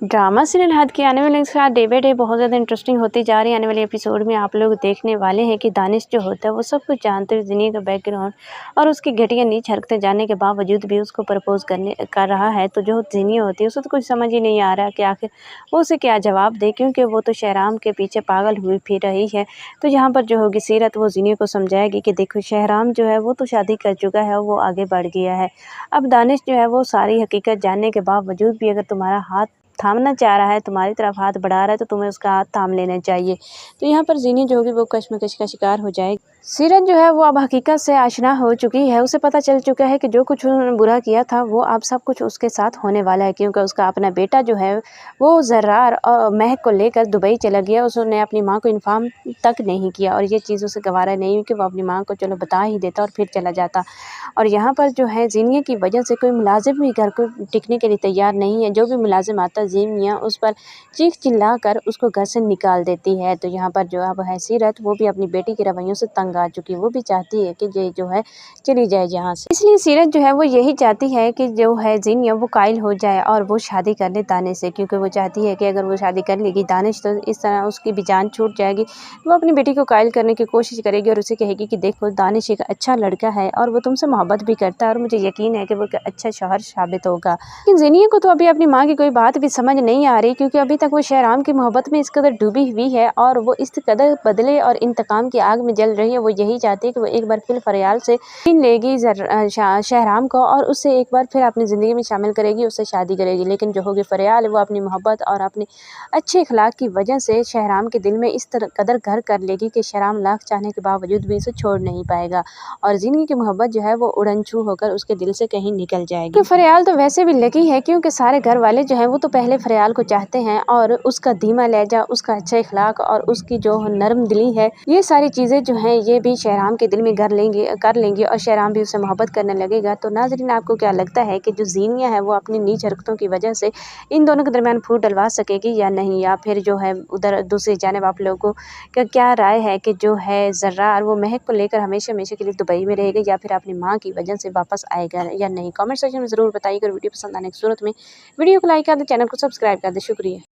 Drama serial हद की आने वाले के साथ डे बाय डे बहुत ज़्यादा इंटरेस्टिंग होती जा रही है। आने वाले एपिसोड में आप लोग देखने वाले हैं कि दानिश जो होता है वो सब कुछ जानते हुए ज़िनी का बैकग्राउंड और उसकी घटिया नीच हरकतें जानने के बावजूद भी उसको प्रपोज कर रहा है। तो जो ज़िनी होती है उसे तो कुछ समझ ही नहीं आ रहा कि आखिर वो उसे क्या जवाब दे, क्योंकि वो तो शहराम के पीछे पागल हुई फिर रही है। तो यहाँ पर जो होगी सीरत वो ज़िनी को समझाएगी कि देखो शहराम जो है वो तो शादी कर चुका है, वो आगे बढ़ गया है। अब दानिश जो है वो सारी हकीकत जानने के बावजूद भी अगर तुम्हारा हाथ थामना चाह रहा है, तुम्हारी तरफ हाथ बढ़ा रहा है, तो तुम्हें उसका हाथ थाम लेना चाहिए। तो यहाँ पर ज़िनी जो होगी वो कश्मकश का शिकार हो जाएगी। सीरत जो है वो अब हकीकत से आशना हो चुकी है। उसे पता चल चुका है कि जो कुछ उन्होंने बुरा किया था वो अब सब कुछ उसके साथ होने वाला है, क्योंकि उसका अपना बेटा जो है वो ज़र्रार और महक को लेकर दुबई चला गया। उसने अपनी माँ को इन्फॉर्म तक नहीं किया और ये चीज़ उसे गवारा नहीं हुई कि वो अपनी माँ को चलो बता ही देता और फिर चला जाता। और यहाँ पर जो है ज़िनिया की वजह से कोई मुलाजिम भी घर को टिकने के लिए तैयार नहीं है। जो भी मुलाजिम आता ज़िनिया उस पर चीख चिल्ला कर उसको घर से निकाल देती है। तो यहाँ पर जो अब है सीरत, वो भी अपनी बेटी के रवैयों से तंग आ चुकी है। वो भी चाहती है कि ये जो है चली जाए यहाँ से। इसलिए सीरत जो है वो यही चाहती है कि जो है ज़िनिया वो कायल हो जाए और वो शादी कर ले दानिश से, क्योंकि वो चाहती है कि अगर वो शादी कर लेगी दानिश तो इस तरह उसकी भी जान छूट जाएगी। वो अपनी बेटी को कायल करने की कोशिश करेगी और उसे कहेगी कि देखो दानिश एक अच्छा लड़का है और वो तुमसे मोहब्बत भी करता है और मुझे यकीन है कि वो एक अच्छा शौहर साबित होगा। लेकिन ज़िनिया को तो अभी अपनी माँ की कोई बात भी समझ नहीं आ रही, क्योंकि अभी तक वो शहराम की मोहब्बत में इस कदर डूबी हुई है और वो इस कदर बदले और इंतकाम की आग में जल रही है। वो यही चाहती है कि वो एक बार फिर फरियाल से छीन लेगी शहराम को और उससे एक बार फिर अपनी ज़िंदगी में शामिल करेगी, उससे शादी करेगी। लेकिन जो होगी फरियाल वो अपनी मोहब्बत और अपने अच्छे अखलाक की वजह से शहराम के दिल में इस कदर घर कर लेगी कि शहराम लाख चाहने के बावजूद भी उसे छोड़ नहीं पाएगा और ज़िंदगी की मोहब्बत जो है वो उड़नछू होकर उसके दिल से कहीं निकल जाएगी। तो फरियाल तो वैसे भी लगी है, क्योंकि सारे घर वाले जो हैं वो तो पहले फरियाल को चाहते हैं और उसका धीमा लहजा, उसका अच्छा अखलाक और उसकी जो नरम दिली है, ये सारी चीज़ें जो हैं ये भी शहराम के दिल में कर लेंगी और शहराम भी उससे मोहब्बत करने लगेगा। तो नाज़रीन, आपको क्या लगता है कि जो ज़िनिया है वो अपनी नीच हरकतों की वजह से इन दोनों के दरमियान फूट डलवा सकेगी या नहीं, या फिर जो है उधर दूसरी जानिब आप लोगों का क्या राय है कि जो है ज़र्रार वो महक को लेकर हमेशा हमेशा के लिए दुबई में रहेगा या फिर अपनी माँ की वजह से वापस आएगा या नहीं? कमेंट सेक्शन में ज़रूर बताइएगा। वीडियो पसंद आने की सूरत में वीडियो को लाइक कर दें, चैनल को सब्सक्राइब कर दें। शुक्रिया।